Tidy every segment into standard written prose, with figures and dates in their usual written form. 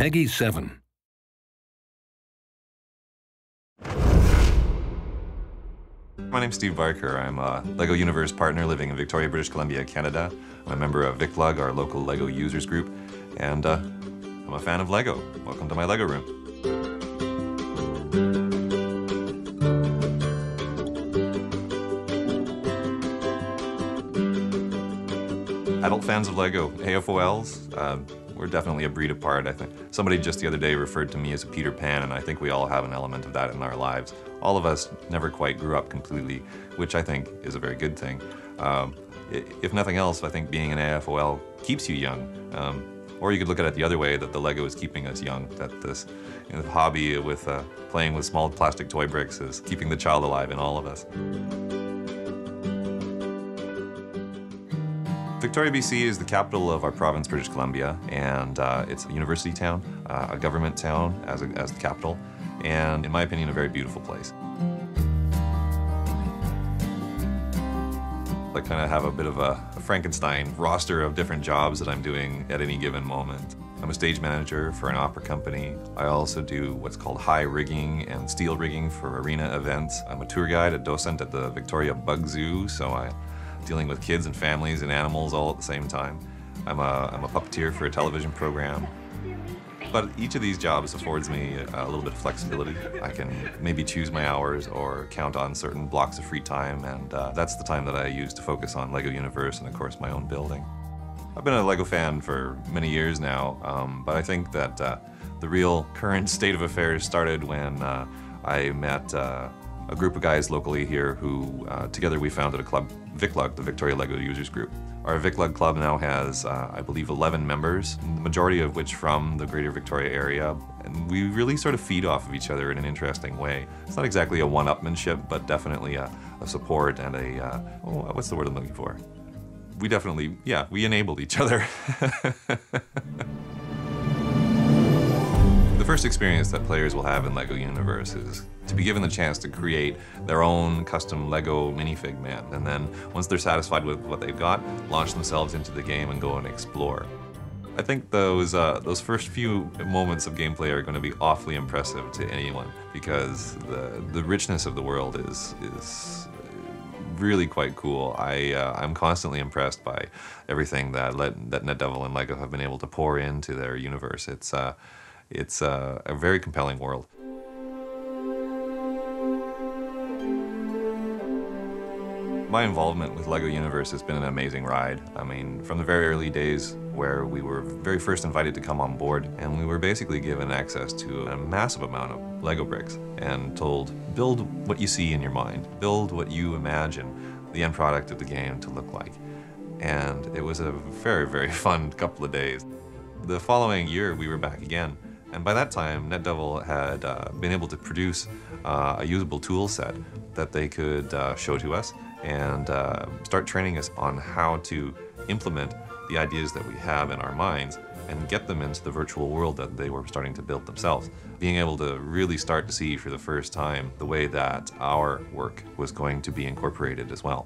Peggy 7. My name's Steve Barker. I'm a LEGO Universe partner living in Victoria, British Columbia, Canada. I'm a member of VicLug, our local LEGO users group, and I'm a fan of LEGO. Welcome to my LEGO room. Adult fans of LEGO, AFOLs, we're definitely a breed apart, I think. Somebody just the other day referred to me as a Peter Pan, and I think we all have an element of that in our lives. All of us never quite grew up completely, which I think is a very good thing. If nothing else, I think being an AFOL keeps you young. Or you could look at it the other way, that the LEGO is keeping us young, that this hobby with playing with small plastic toy bricks is keeping the child alive in all of us. Victoria, BC is the capital of our province, British Columbia, and it's a university town, a government town as the capital, and in my opinion, a very beautiful place. I kind of have a bit of a Frankenstein roster of different jobs that I'm doing at any given moment. I'm a stage manager for an opera company. I also do what's called high rigging and steel rigging for arena events. I'm a tour guide, a docent at the Victoria Bug Zoo, so I'm dealing with kids and families and animals all at the same time. I'm a puppeteer for a television program. But each of these jobs affords me a little bit of flexibility. I can maybe choose my hours or count on certain blocks of free time, and that's the time that I use to focus on LEGO Universe and, of course, my own building. I've been a LEGO fan for many years now, but I think that the real current state of affairs started when I met a group of guys locally here who, together we founded a club, VicLug, the Victoria LEGO Users Group. Our VicLug club now has, I believe, 11 members, the majority of which from the greater Victoria area, and we really sort of feed off of each other in an interesting way. It's not exactly a one-upmanship, but definitely a support and a, what's the word I'm looking for? We definitely, yeah, we enable each other. The first experience that players will have in LEGO Universe is to be given the chance to create their own custom LEGO minifig man, and then once they're satisfied with what they've got, launch themselves into the game and go and explore. I think those first few moments of gameplay are going to be awfully impressive to anyone, because the richness of the world is really quite cool. I'm constantly impressed by everything that NetDevil and LEGO have been able to pour into their universe. It's a very compelling world. My involvement with LEGO Universe has been an amazing ride. I mean, from the very early days where we were very first invited to come on board, and we were basically given access to a massive amount of LEGO bricks and told, build what you see in your mind, build what you imagine the end product of the game to look like. And it was a very, very fun couple of days. The following year, we were back again. And by that time, NetDevil had been able to produce a usable tool set that they could show to us and start training us on how to implement the ideas that we have in our minds and get them into the virtual world that they were starting to build themselves. Being able to really start to see for the first time the way that our work was going to be incorporated as well.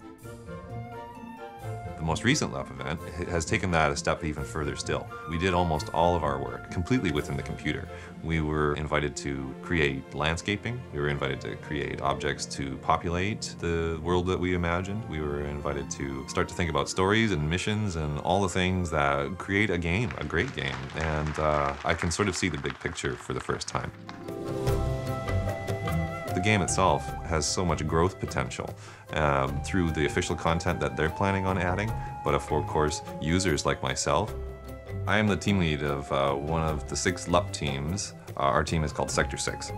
The most recent LEF event has taken that a step even further still. We did almost all of our work completely within the computer. We were invited to create landscaping. We were invited to create objects to populate the world that we imagined. We were invited to start to think about stories and missions and all the things that create a game, a great game. And I can sort of see the big picture for the first time. The game itself has so much growth potential through the official content that they're planning on adding, but of course, users like myself. I am the team lead of one of the 6 LUP teams. Our team is called Sector 6.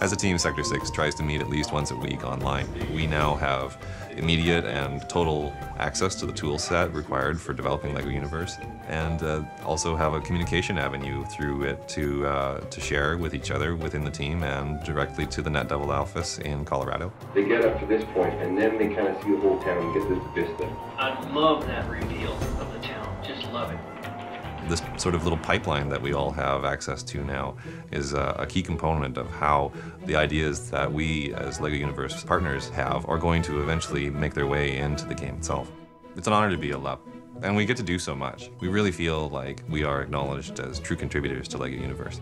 As a team, Sector 6 tries to meet at least once a week online. We now have immediate and total access to the tool set required for developing LEGO Universe, and also have a communication avenue through it to share with each other within the team and directly to the NetDevil office in Colorado. They get up to this point, and then they kind of see the whole town and get this vista. I love that reveal of the town. Just love it. This sort of little pipeline that we all have access to now is a key component of how the ideas that we as LEGO Universe partners have are going to eventually make their way into the game itself. It's an honor to be a LUP. And we get to do so much. We really feel like we are acknowledged as true contributors to LEGO Universe.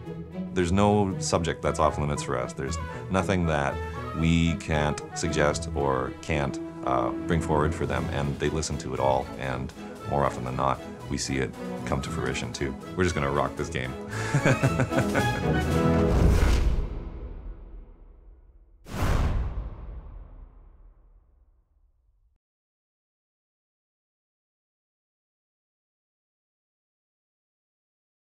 There's no subject that's off limits for us. There's nothing that we can't suggest or can't bring forward for them, and they listen to it all, and more often than not, we see it come to fruition too. We're just gonna rock this game.